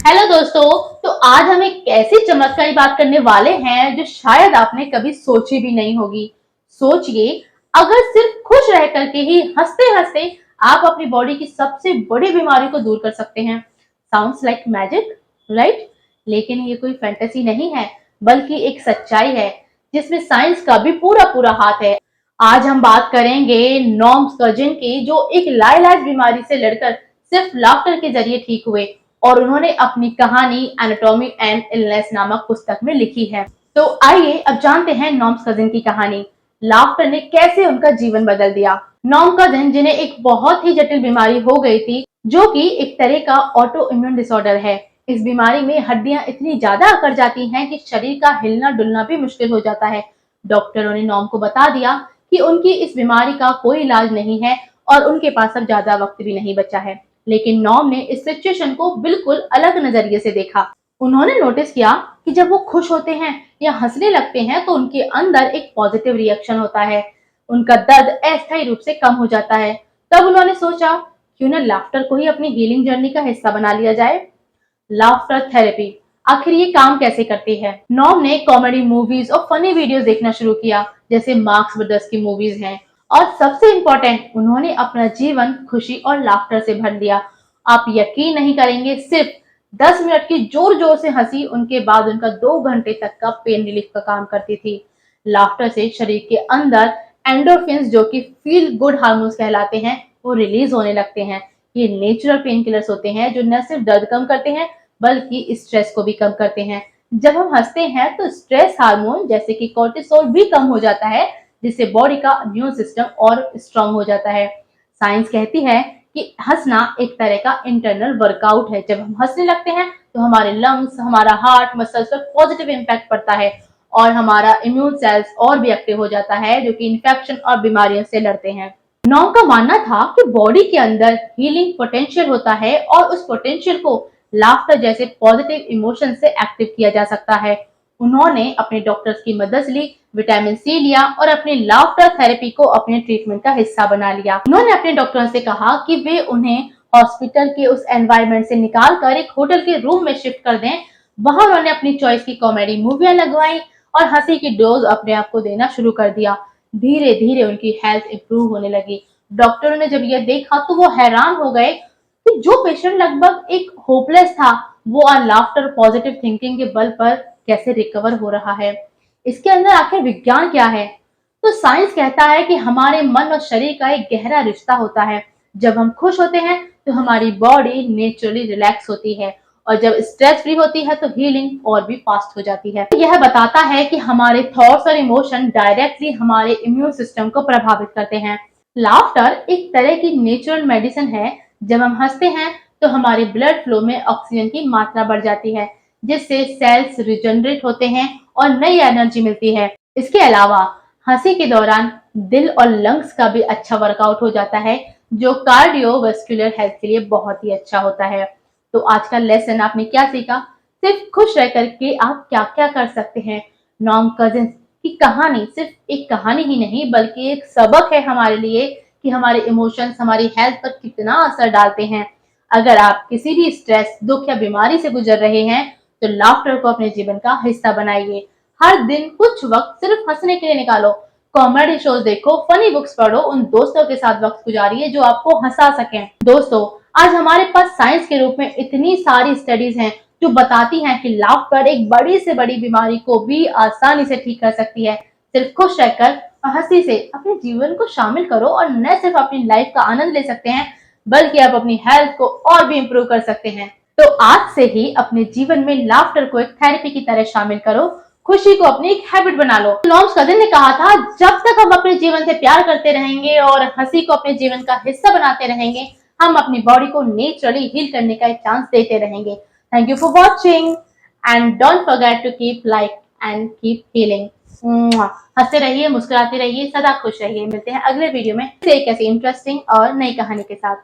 Hello दोस्तों। तो आज हम एक ऐसी चमत्कारी बात करने वाले हैं जो शायद आपने कभी सोची भी नहीं होगी। सोचिए, अगर सिर्फ खुश रह करके ही हंसते हंसते आप अपनी बॉडी की सबसे बड़ी बीमारी को दूर कर सकते हैं। Sounds like magic, right? लेकिन ये कोई फैंटेसी नहीं है, बल्कि एक सच्चाई है जिसमें साइंस का भी पूरा पूरा हाथ है। आज हम बात करेंगे नॉर्म्स कजिन की, जो एक लाइलाज बीमारी से लड़कर सिर्फ लाफ्टर के जरिए ठीक हुए और उन्होंने अपनी कहानी एनाटॉमी एंड इलनेस नामक पुस्तक में लिखी है। तो आइए अब जानते हैं नॉर्म्स कजिन की कहानी। लाफ्टर ने कैसे उनका जीवन बदल दिया। नॉर्म कजिन, जिन्हें एक बहुत ही जटिल बीमारी हो गई थी, जो कि एक तरह का ऑटो इम्यून डिसऑर्डर है। इस बीमारी में हड्डियां इतनी ज्यादा अकड़ जाती हैं कि शरीर का हिलना डुलना भी मुश्किल हो जाता है। डॉक्टरों ने नॉर्म को बता दिया कि उनकी इस बीमारी का कोई इलाज नहीं है और उनके पास अब ज्यादा वक्त भी नहीं बचा है। लेकिन नॉर्म ने इस सिचुएशन को बिल्कुल अलग नजरिए से देखा। उन्होंने नोटिस किया कि जब वो खुश होते हैं या हंसने लगते हैं तो उनके अंदर एक पॉजिटिव रिएक्शन होता है। उनका दर्द अस्थायी रूप से कम हो जाता है। तब उन्होंने सोचा, क्यों ना लाफ्टर को ही अपनी हीलिंग जर्नी का हिस्सा बना लिया जाए। लाफ्टर थेरेपी आखिर ये काम कैसे करती है? नॉम ने कॉमेडी मूवीज और फनी वीडियोस देखना शुरू किया, जैसे मार्क्स ब्रदर्स की मूवीज हैं। और सबसे इम्पोर्टेंट, उन्होंने अपना जीवन खुशी और लाफ्टर से भर दिया। आप यकीन नहीं करेंगे, सिर्फ 10 मिनट की जोर जोर से हंसी उनके बाद उनका 2 घंटे तक का पेन रिलीफ का काम करती थी। लाफ्टर से शरीर के अंदर एंडोर्फिन्स, जो कि फील गुड हार्मोन्स कहलाते हैं, वो रिलीज होने लगते हैं। ये नेचुरल पेन किलर्स होते हैं जो न सिर्फ दर्द कम करते हैं बल्कि स्ट्रेस को भी कम करते हैं। जब हम हंसते हैं तो स्ट्रेस हार्मोन जैसे कि कोर्टिसोल भी कम हो जाता है, जिससे बॉडी का इम्यून सिस्टम और स्ट्रांग हो जाता है। साइंस कहती है कि हंसना एक तरह का इंटरनल वर्कआउट है। जब हम हंसने लगते हैं तो हमारे लंग्स, हमारा हार्ट, मसल्स पर पॉजिटिव इम्पैक्ट पड़ता है और हमारा इम्यून सेल्स और भी एक्टिव हो जाता है, जो कि इन्फेक्शन और बीमारियों से लड़ते हैं। नॉम का मानना था कि बॉडी के अंदर हीलिंग पोटेंशियल होता है और उस पोटेंशियल को लाफ्टर जैसे पॉजिटिव इमोशन से एक्टिव किया जा सकता है। उन्होंने अपने डॉक्टर्स की मदद ली, विटामिन सी लिया और अपनी लाफ्टर थेरेपी को अपने ट्रीटमेंट का हिस्सा बना लिया। उन्होंने अपने डॉक्टर से कहा कि वे उन्हें हॉस्पिटल के उस एनवायरनमेंट से निकाल कर एक होटल के रूम में शिफ्ट कर दें। वहां उन्होंने अपनी चॉइस की कॉमेडी मूवियां लगवाई और हंसी की डोज अपने आप को देना शुरू कर दिया। धीरे धीरे उनकी हेल्थ इंप्रूव होने लगी। डॉक्टरों ने जब यह देखा तो वो हैरान हो गए कि जो पेशेंट लगभग एक होपलेस था, वो आज लाफ्टर पॉजिटिव थिंकिंग के बल पर कैसे रिकवर हो रहा है। इसके अंदर आखिर विज्ञान क्या है? तो साइंस कहता है कि हमारे मन और शरीर का एक गहरा रिश्ता होता है। जब हम खुश होते हैं तो हमारी बॉडी नेचुरली रिलैक्स होती है और जब स्ट्रेस फ्री होती है तो हीलिंग और भी फास्ट हो जाती है। यह बताता है कि हमारे थॉट्स और इमोशन डायरेक्टली हमारे इम्यून सिस्टम को प्रभावित करते हैं। लाफ्टर एक तरह की नेचुरल मेडिसिन है। जब हम हंसते हैं तो हमारे ब्लड फ्लो में ऑक्सीजन की मात्रा बढ़ जाती है, जिससे सेल्स रिजनरेट होते हैं और नई एनर्जी मिलती है। इसके अलावा हंसी के दौरान दिल और लंग्स का भी अच्छा वर्कआउट हो जाता है, जो कार्डियोवास्कुलर हेल्थ के लिए बहुत ही अच्छा होता है। तो आज का लेसन आपने क्या सीखा? सिर्फ खुश रह करके आप क्या क्या कर सकते हैं। नॉर्म कजिन्स की कहानी सिर्फ एक कहानी ही नहीं, बल्कि एक सबक है हमारे लिए कि हमारे इमोशंस हमारी हेल्थ पर कितना असर डालते हैं। अगर आप किसी भी स्ट्रेस, दुख या बीमारी से गुजर रहे हैं तो लाफ्टर को अपने जीवन का हिस्सा बनाइए। हर दिन कुछ वक्त सिर्फ हंसने के लिए निकालो। कॉमेडी शोज देखो, फनी बुक्स पढ़ो, उन दोस्तों के साथ वक्त गुजारिए जो आपको हंसा सकें। दोस्तों, आज हमारे पास साइंस के रूप में इतनी सारी स्टडीज हैं जो बताती हैं कि लाफ्टर एक बड़ी से बड़ी बीमारी को भी आसानी से ठीक कर सकती है। सिर्फ खुश रहकर और हंसी से अपने जीवन को शामिल करो और न सिर्फ अपनी लाइफ का आनंद ले सकते हैं, बल्कि आप अपनी हेल्थ को और भी इम्प्रूव कर सकते हैं। तो आज से ही अपने जीवन में लाफ्टर को एक थेरेपी की तरह शामिल करो। खुशी को अपनी एक हैबिट बना लो। नॉर्म्स कजिन ने कहा था, जब तक हम अपने जीवन से प्यार करते रहेंगे और हंसी को अपने जीवन का हिस्सा बनाते रहेंगे, हम अपनी बॉडी को नेचुरली हील करने का एक चांस देते रहेंगे। Thank you for watching and don't forget to keep like and keep healing. हंसते रहिए, मुस्कुराते रहिए, सदा खुश रहिए। मिलते हैं अगले वीडियो में एक ऐसी इंटरेस्टिंग और नई कहानी के साथ।